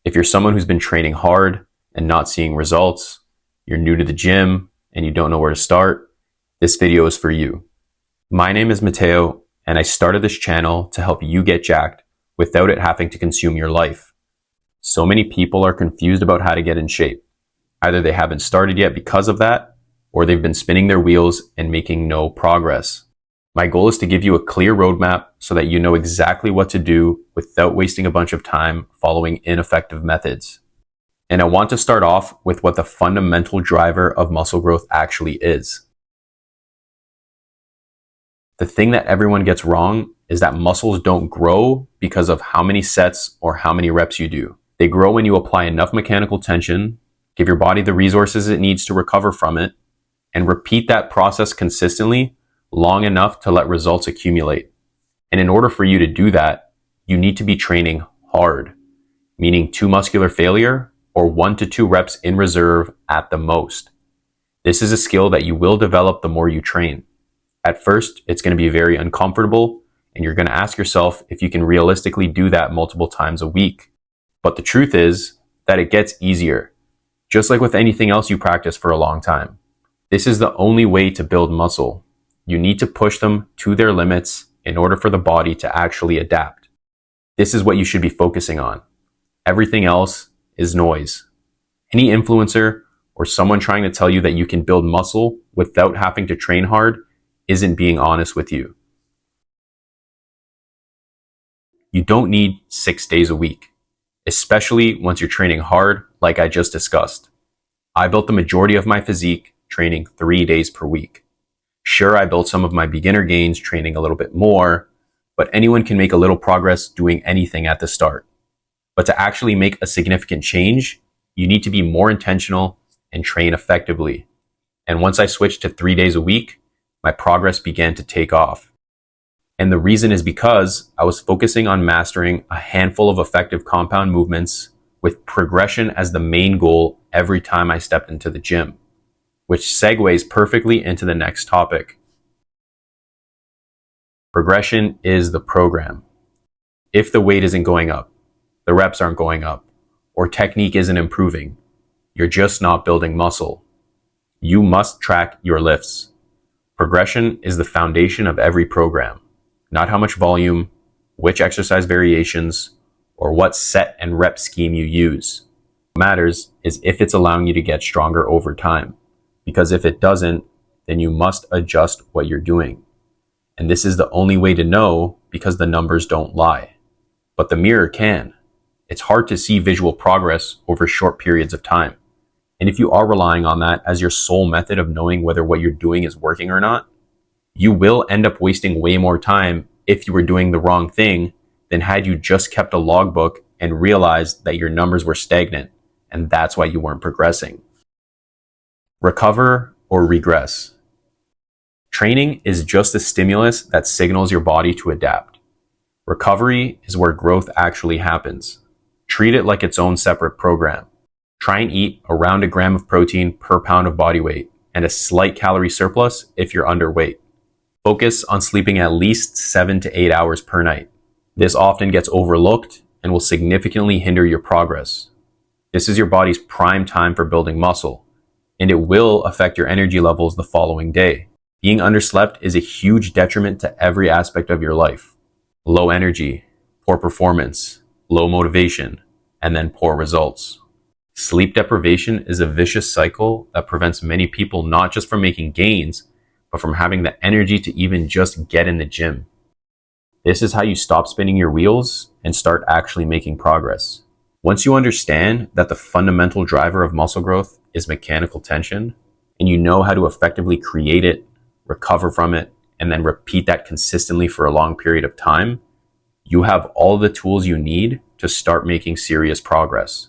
If you're someone who's been training hard and not seeing results, you're new to the gym and you don't know where to start, this video is for you. My name is Mateo, and I started this channel to help you get jacked without it having to consume your life. So many people are confused about how to get in shape. Either they haven't started yet because of that, or they've been spinning their wheels and making no progress. My goal is to give you a clear roadmap so that you know exactly what to do without wasting a bunch of time following ineffective methods. And I want to start off with what the fundamental driver of muscle growth actually is. The thing that everyone gets wrong is that muscles don't grow because of how many sets or how many reps you do. They grow when you apply enough mechanical tension, give your body the resources it needs to recover from it, and repeat that process consistently long enough to let results accumulate. And in order for you to do that, you need to be training hard, meaning to muscular failure or 1 to 2 reps in reserve at the most. This is a skill that you will develop the more you train. At first, it's going to be very uncomfortable, and you're going to ask yourself if you can realistically do that multiple times a week. But the truth is that it gets easier, just like with anything else you practice for a long time. This is the only way to build muscle. You need to push them to their limits in order for the body to actually adapt. This is what you should be focusing on. Everything else is noise. Any influencer or someone trying to tell you that you can build muscle without having to train hard isn't being honest with you. You don't need 6 days a week, especially once you're training hard like I just discussed. I built the majority of my physique training 3 days per week. Sure, I built some of my beginner gains training a little bit more, but anyone can make a little progress doing anything at the start. But to actually make a significant change, you need to be more intentional and train effectively. And once I switched to 3 days a week, my progress began to take off. And the reason is because I was focusing on mastering a handful of effective compound movements with progression as the main goal every time I stepped into the gym, which segues perfectly into the next topic. Progression is the program. If the weight isn't going up, the reps aren't going up, or technique isn't improving, you're just not building muscle. You must track your lifts. Progression is the foundation of every program, not how much volume, which exercise variations, or what set and rep scheme you use. What matters is if it's allowing you to get stronger over time. Because if it doesn't, then you must adjust what you're doing. And this is the only way to know because the numbers don't lie. But the mirror can. It's hard to see visual progress over short periods of time. And if you are relying on that as your sole method of knowing whether what you're doing is working or not, you will end up wasting way more time if you were doing the wrong thing than had you just kept a logbook and realized that your numbers were stagnant, and that's why you weren't progressing. Recover or regress. Training is just a stimulus that signals your body to adapt. Recovery is where growth actually happens. Treat it like its own separate program. Try and eat around 1 gram of protein per pound of body weight and a slight calorie surplus if you're underweight. Focus on sleeping at least 7 to 8 hours per night. This often gets overlooked and will significantly hinder your progress. This is your body's prime time for building muscle, and it will affect your energy levels the following day. Being underslept is a huge detriment to every aspect of your life. Low energy, poor performance, low motivation, and then poor results. Sleep deprivation is a vicious cycle that prevents many people not just from making gains, but from having the energy to even just get in the gym. This is how you stop spinning your wheels and start actually making progress. Once you understand that the fundamental driver of muscle growth is mechanical tension, and you know how to effectively create it, recover from it, and then repeat that consistently for a long period of time, you have all the tools you need to start making serious progress.